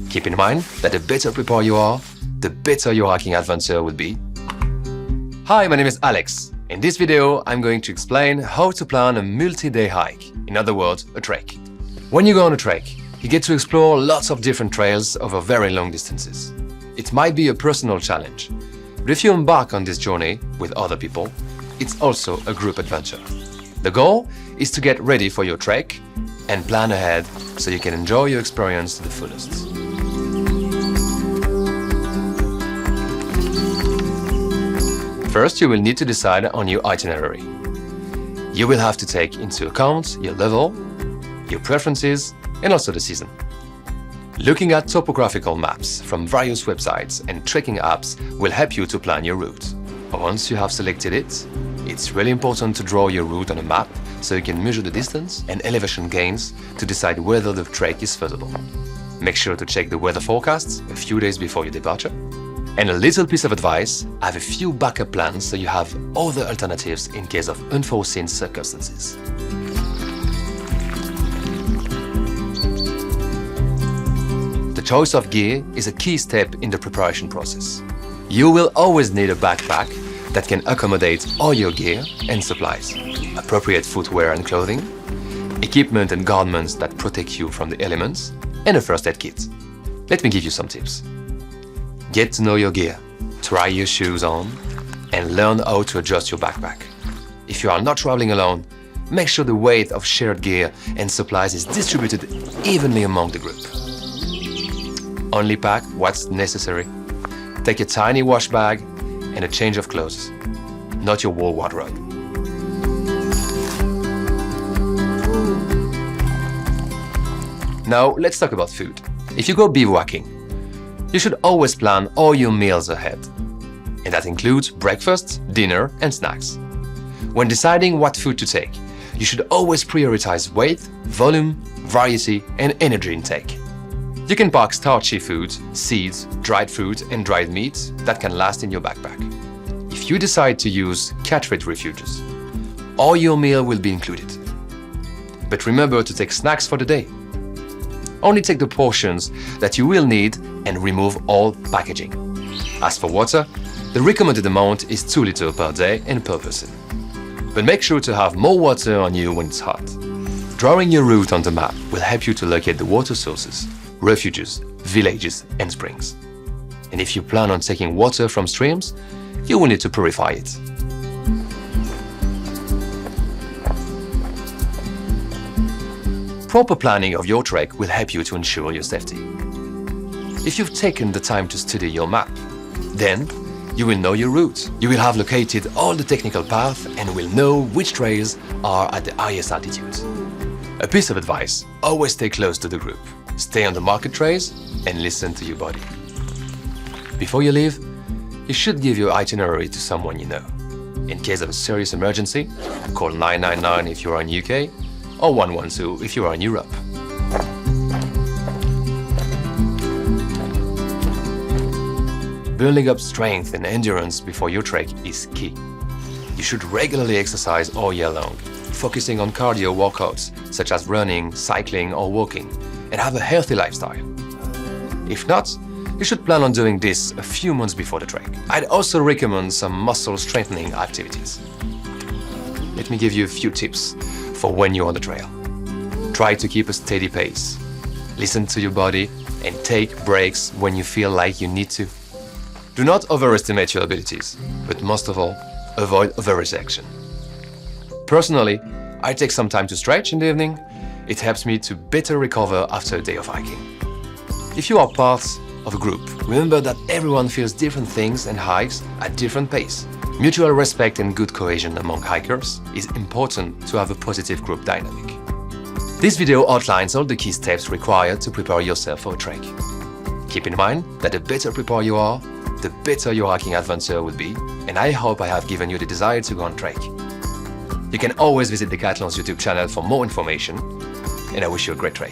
Keep in mind that the better prepared you are, the better your hiking adventure will be. Hi, my name is Alex. In this video, I'm going to explain how to plan a multi-day hike, in other words, a trek. When you go on a trek, you get to explore lots of different trails over very long distances. It might be a personal challenge, but if you embark on this journey with other people, it's also a group adventure. The goal is to get ready for your trek and plan ahead so you can enjoy your experience to the fullest. First, you will need to decide on your itinerary. You will have to take into account your level, your preferences, and also the season. Looking at topographical maps from various websites and trekking apps will help you to plan your route. Once you have selected it, it's really important to draw your route on a map so you can measure the distance and elevation gains to decide whether the trek is feasible. Make sure to check the weather forecasts a few days before your departure. And a little piece of advice, have a few backup plans so you have other alternatives in case of unforeseen circumstances. The choice of gear is a key step in the preparation process. You will always need a backpack that can accommodate all your gear and supplies, appropriate footwear and clothing, equipment and garments that protect you from the elements, and a first aid kit. Let me give you some tips. Get to know your gear, try your shoes on, and learn how to adjust your backpack. If you are not traveling alone, make sure the weight of shared gear and supplies is distributed evenly among the group. Only pack what's necessary. Take a tiny wash bag and a change of clothes, not your whole wardrobe. Now let's talk about food. If you go bivouacking, you should always plan all your meals ahead. And that includes breakfast, dinner, and snacks. When deciding what food to take, you should always prioritize weight, volume, variety, and energy intake. You can pack starchy foods, seeds, dried fruit, and dried meat that can last in your backpack. If you decide to use cat-rate refuges, all your meal will be included. But remember to take snacks for the day. Only take the portions that you will need and remove all packaging. As for water, the recommended amount is 2 liters per day and per person. But make sure to have more water on you when it's hot. Drawing your route on the map will help you to locate the water sources, refuges, villages, and springs. And if you plan on taking water from streams, you will need to purify it. Proper planning of your trek will help you to ensure your safety. If you've taken the time to study your map, then you will know your route. You will have located all the technical paths and will know which trails are at the highest altitude. A piece of advice, always stay close to the group. Stay on the market trails and listen to your body. Before you leave, you should give your itinerary to someone you know. In case of a serious emergency, call 999 if you are in UK, or 112 if you are in Europe. Building up strength and endurance before your trek is key. You should regularly exercise all year long, focusing on cardio workouts such as running, cycling or walking, and have a healthy lifestyle. If not, you should plan on doing this a few months before the trek. I'd also recommend some muscle strengthening activities. Let me give you a few tips for when you're on the trail. Try to keep a steady pace. Listen to your body and take breaks when you feel like you need to. Do not overestimate your abilities, but most of all, avoid overreaction. Personally, I take some time to stretch in the evening. It helps me to better recover after a day of hiking. If you are part of a group, remember that everyone feels different things and hikes at different pace. Mutual respect and good cohesion among hikers is important to have a positive group dynamic. This video outlines all the key steps required to prepare yourself for a trek. Keep in mind that the better prepared you are, the better your hiking adventure will be, and I hope I have given you the desire to go on trek. You can always visit Decathlon's YouTube channel for more information, and I wish you a great trek.